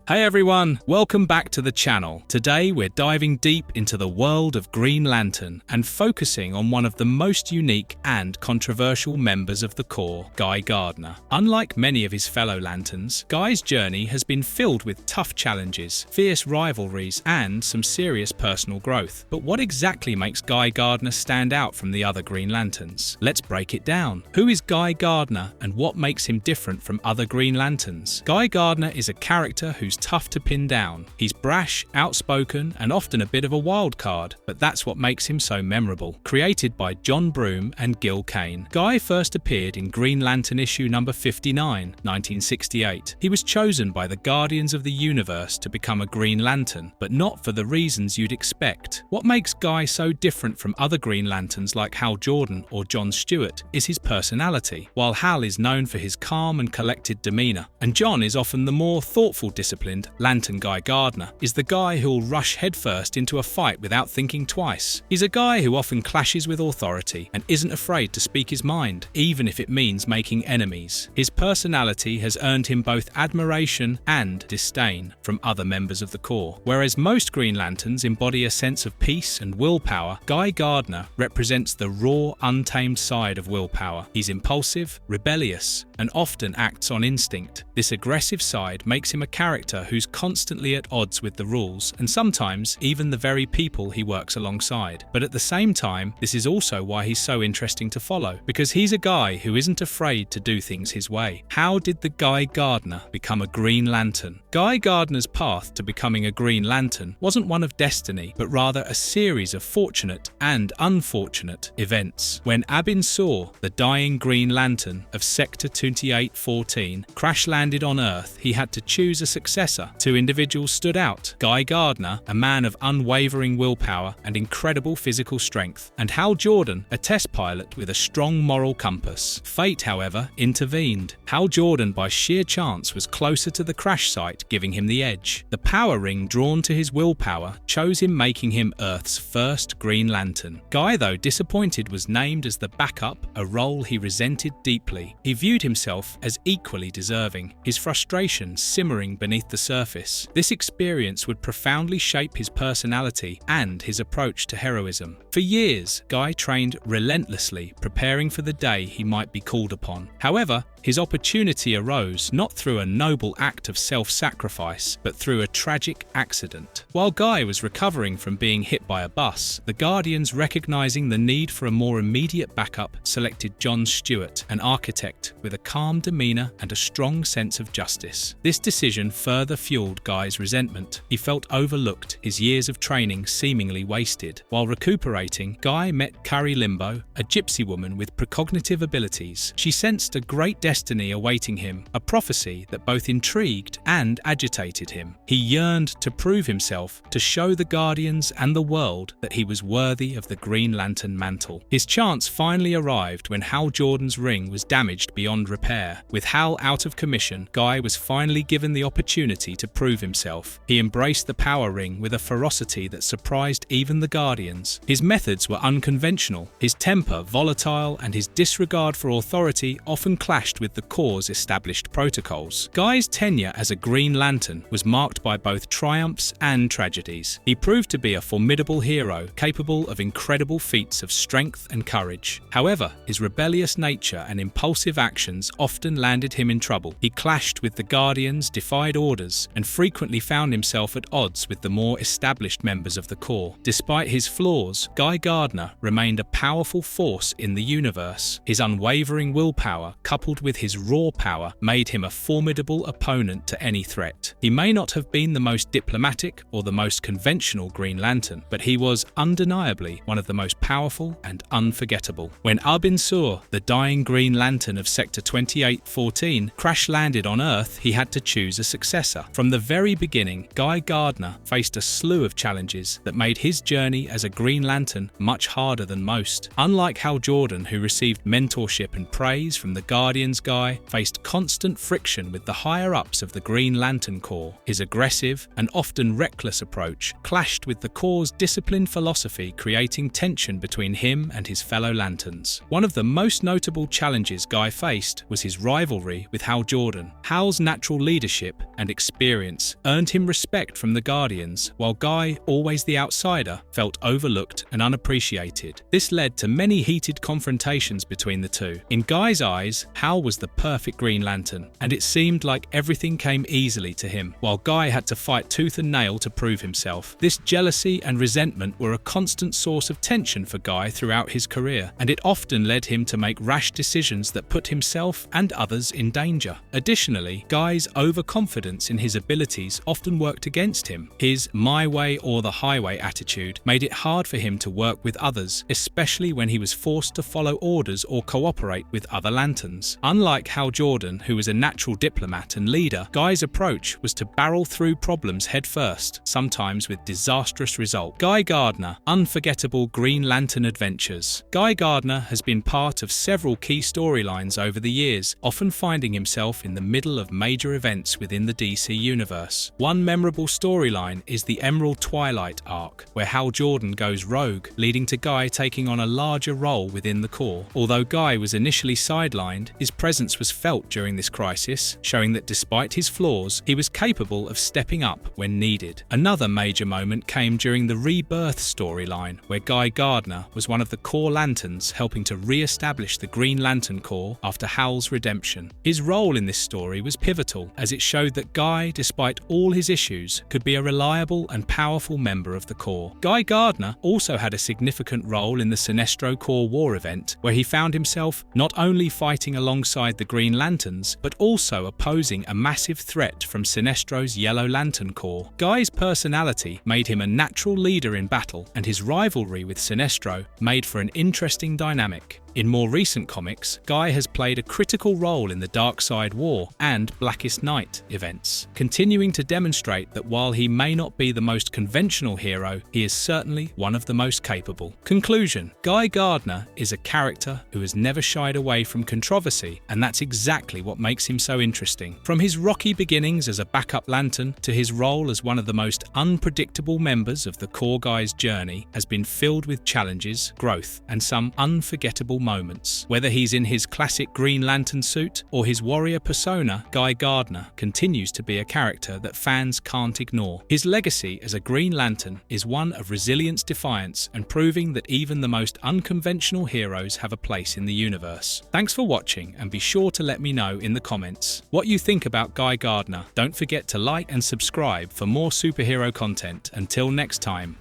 Hey everyone, welcome back to the channel. Today we're diving deep into the world of Green Lantern and focusing on one of the most unique and controversial members of the Corps, Guy Gardner. Unlike many of his fellow Lanterns, Guy's journey has been filled with tough challenges, fierce rivalries, and some serious personal growth. But what exactly makes Guy Gardner stand out from the other Green Lanterns? Let's break it down. Who is Guy Gardner and what makes him different from other Green Lanterns? Guy Gardner is a character who's tough to pin down. He's brash, outspoken, and often a bit of a wild card, but that's what makes him so memorable. Created by John Broome and Gil Kane, Guy first appeared in Green Lantern issue number 59, 1968. He was chosen by the Guardians of the Universe to become a Green Lantern, but not for the reasons you'd expect. What makes Guy so different from other Green Lanterns like Hal Jordan or John Stewart is his personality. While Hal is known for his calm and collected demeanor, and John is often the more thoughtful, disciplined Lantern, Guy Gardner is the guy who'll rush headfirst into a fight without thinking twice. He's a guy who often clashes with authority and isn't afraid to speak his mind, even if it means making enemies. His personality has earned him both admiration and disdain from other members of the Corps. Whereas most Green Lanterns embody a sense of peace and willpower, Guy Gardner represents the raw, untamed side of willpower. He's impulsive, rebellious, and often acts on instinct. This aggressive side makes him a character who's constantly at odds with the rules and sometimes even the very people he works alongside. But at the same time, this is also why he's so interesting to follow, because he's a guy who isn't afraid to do things his way. How did the Guy Gardner become a Green Lantern? Guy Gardner's path to becoming a Green Lantern wasn't one of destiny, but rather a series of fortunate and unfortunate events. When Abin Sur, the dying Green Lantern of Sector 2814, crash-landed on Earth, he had to choose a successor. Two individuals stood out: Guy Gardner, a man of unwavering willpower and incredible physical strength, and Hal Jordan, a test pilot with a strong moral compass. Fate, however, intervened. Hal Jordan, by sheer chance, was closer to the crash site, giving him the edge. The power ring drawn to his willpower chose him, making him Earth's first Green Lantern. Guy, though disappointed, was named as the backup, a role he resented deeply. He viewed himself as equally deserving, his frustration simmering beneath the surface. This experience would profoundly shape his personality and his approach to heroism. For years, Guy trained relentlessly, preparing for the day he might be called upon. However, his opportunity arose not through a noble act of self-sacrifice, but through a tragic accident. While Guy was recovering from being hit by a bus, the Guardians, recognizing the need for a more immediate backup, selected John Stewart, an architect with a calm demeanor and a strong sense of justice. This decision further fueled Guy's resentment. He felt overlooked, his years of training seemingly wasted. While recuperating, Guy met Carrie Limbo, a gypsy woman with precognitive abilities. She sensed a great destiny awaiting him, a prophecy that both intrigued and agitated him. He yearned to prove himself, to show the Guardians and the world that he was worthy of the Green Lantern mantle. His chance finally arrived when Hal Jordan's ring was damaged beyond repair. With Hal out of commission, Guy was finally given the opportunity to prove himself. He embraced the power ring with a ferocity that surprised even the Guardians. His methods were unconventional, his temper volatile, and his disregard for authority often clashed with the Corps' established protocols. Guy's tenure as a Green Lantern was marked by both triumphs and tragedies. He proved to be a formidable hero, capable of incredible feats of strength and courage. However, his rebellious nature and impulsive actions often landed him in trouble. He clashed with the Guardians, defied orders, and frequently found himself at odds with the more established members of the Corps. Despite his flaws, Guy Gardner remained a powerful force in the universe. His unwavering willpower, coupled with his raw power, made him a formidable opponent to any threat. He may not have been the most diplomatic or the most conventional Green Lantern, but he was undeniably one of the most powerful and unforgettable. When Abin Sur, the dying Green Lantern of Sector 2814, crash-landed on Earth, he had to choose a successor. From the very beginning, Guy Gardner faced a slew of challenges that made his journey as a Green Lantern much harder than most. Unlike Hal Jordan, who received mentorship and praise from the Guardians, Guy faced constant friction with the higher-ups of the Green Lantern Corps. His aggressive and often reckless approach clashed with the Corps' disciplined philosophy, creating tension between him and his fellow Lanterns. One of the most notable challenges Guy faced was his rivalry with Hal Jordan. Hal's natural leadership and experience earned him respect from the Guardians, while Guy, always the outsider, felt overlooked and unappreciated. This led to many heated confrontations between the two. In Guy's eyes, Hal was the perfect Green Lantern, and it seemed like everything came easily to him, while Guy had to fight tooth and nail to prove himself. This jealousy and resentment were a constant source of tension for Guy throughout his career, and it often led him to make rash decisions that put himself and others in danger. Additionally, Guy's overconfidence in his abilities often worked against him. His "my way or the highway" attitude made it hard for him to work with others, especially when he was forced to follow orders or cooperate with other Lanterns. Unlike Hal Jordan, who was a natural diplomat and leader, Guy's approach was to barrel through problems headfirst, sometimes with disastrous results. Guy Gardner, unforgettable Green Lantern adventures. Guy Gardner has been part of several key storylines over the years, often finding himself in the middle of major events within the DC universe. One memorable storyline is the Emerald Twilight arc, where Hal Jordan goes rogue, leading to Guy taking on a larger role within the Corps. Although Guy was initially sidelined, his presence was felt during this crisis, showing that despite his flaws, he was capable of stepping up when needed. Another major moment came during the Rebirth storyline, where Guy Gardner was one of the Corps Lanterns helping to re-establish the Green Lantern Corps after Hal's redemption. His role in this story was pivotal, as it showed that Guy, despite all his issues, could be a reliable and powerful member of the Corps. Guy Gardner also had a significant role in the Sinestro Corps War event, where he found himself not only fighting alongside the Green Lanterns, but also opposing a massive threat from Sinestro's Yellow Lantern Corps. Guy's personality made him a natural leader in battle, and his rivalry with Sinestro made for an interesting dynamic. In more recent comics, Guy has played a critical role in the Darkseid War and Blackest Night events, continuing to demonstrate that while he may not be the most conventional hero, he is certainly one of the most capable. Conclusion: Guy Gardner is a character who has never shied away from controversy, and that's exactly what makes him so interesting. From his rocky beginnings as a backup lantern to his role as one of the most unpredictable members of the Corps Guy's journey has been filled with challenges, growth, and some unforgettable moments. Whether he's in his classic Green Lantern suit or his warrior persona, Guy Gardner continues to be a character that fans can't ignore. His legacy as a Green Lantern is one of resilience, defiance, and proving that even the most unconventional heroes have a place in the universe. Thanks for watching, and be sure to let me know in the comments what you think about Guy Gardner. Don't forget to like and subscribe for more superhero content. Until next time.